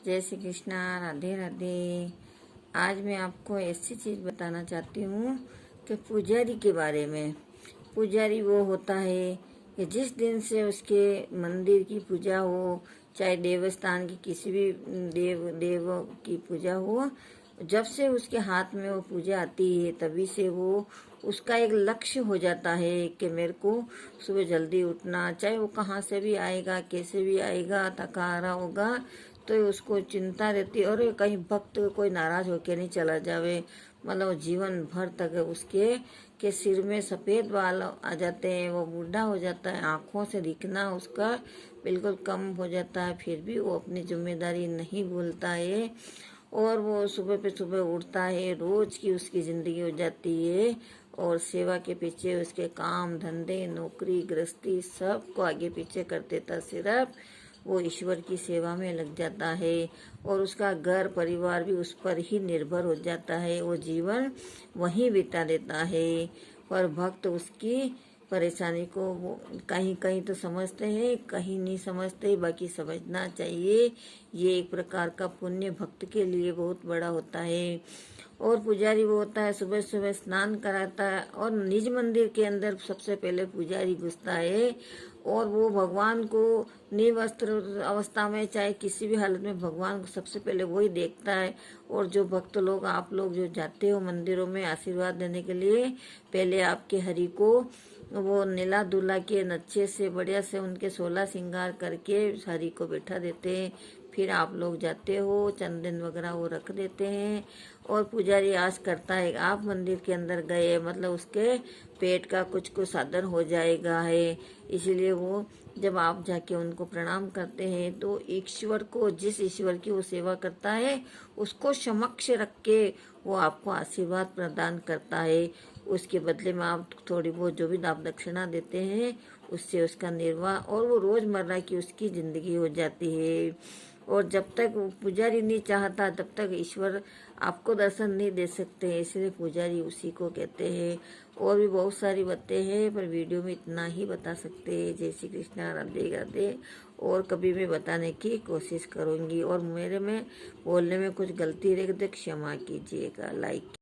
जय श्री कृष्णा, राधे राधे। आज मैं आपको ऐसी चीज़ बताना चाहती हूँ कि पुजारी के बारे में। पुजारी वो होता है कि जिस दिन से उसके मंदिर की पूजा हो, चाहे देवस्थान की किसी भी देव की पूजा हो, जब से उसके हाथ में वो पूजा आती है तभी से वो उसका एक लक्ष्य हो जाता है कि मेरे को सुबह जल्दी उठना, चाहे वो कहाँ से भी आएगा, कैसे भी आएगा, थका हारा होगा तो उसको चिंता रहती है और कहीं भक्त कोई नाराज होके नहीं चला जावे। मतलब जीवन भर तक उसके के सिर में सफ़ेद बाल आ जाते हैं, वो बूढ़ा हो जाता है, आँखों से दिखना उसका बिल्कुल कम हो जाता है, फिर भी वो अपनी जिम्मेदारी नहीं भूलता है और वो सुबह पे सुबह उठता है। रोज की उसकी ज़िंदगी हो जाती है और सेवा के पीछे उसके काम धंधे नौकरी गृहस्थी सब को आगे पीछे कर देता, सिर्फ वो ईश्वर की सेवा में लग जाता है और उसका घर परिवार भी उस पर ही निर्भर हो जाता है। वो जीवन वहीं बिता देता है। पर भक्त उसकी परेशानी को वो कहीं कहीं तो समझते हैं, कहीं नहीं समझते। बाकी समझना चाहिए, ये एक प्रकार का पुण्य भक्त के लिए बहुत बड़ा होता है। और पुजारी वो होता है सुबह सुबह स्नान कराता है और निज मंदिर के अंदर सबसे पहले पुजारी घुसता है और वो भगवान को निर्वस्त्र अवस्था में चाहे किसी भी हालत में भगवान को सबसे पहले वही देखता है। और जो भक्त लोग आप लोग जो जाते हो मंदिरों में आशीर्वाद देने के लिए, पहले आपके हरि को वो नीला दूल्हा के नच्छे से बढ़िया से उनके 16 श्रृंगार करके हरि को बैठा देते हैं। फिर आप लोग जाते हो, चंदन वगैरह वो रख देते हैं और पुजारी आस करता है आप मंदिर के अंदर गए मतलब उसके पेट का कुछ साधन हो जाएगा है। इसीलिए वो जब आप जाके उनको प्रणाम करते हैं तो ईश्वर को, जिस ईश्वर की वो सेवा करता है उसको समक्ष रख के वो आपको आशीर्वाद प्रदान करता है। उसके बदले में आप थोड़ी बहुत जो भी दान दक्षिणा देते हैं उससे उसका निर्वाह और वो रोजमर्रा की उसकी जिंदगी हो जाती है। और जब तक पुजारी नहीं चाहता तब तक ईश्वर आपको दर्शन नहीं दे सकते, इसलिए पुजारी उसी को कहते हैं। और भी बहुत सारी बातें हैं पर वीडियो में इतना ही बता सकते हैं। जय श्री कृष्णा, राधे राधे। और कभी मैं बताने की कोशिश करूँगी और मेरे में बोलने में कुछ गलती रहे तो क्षमा कीजिएगा। लाइक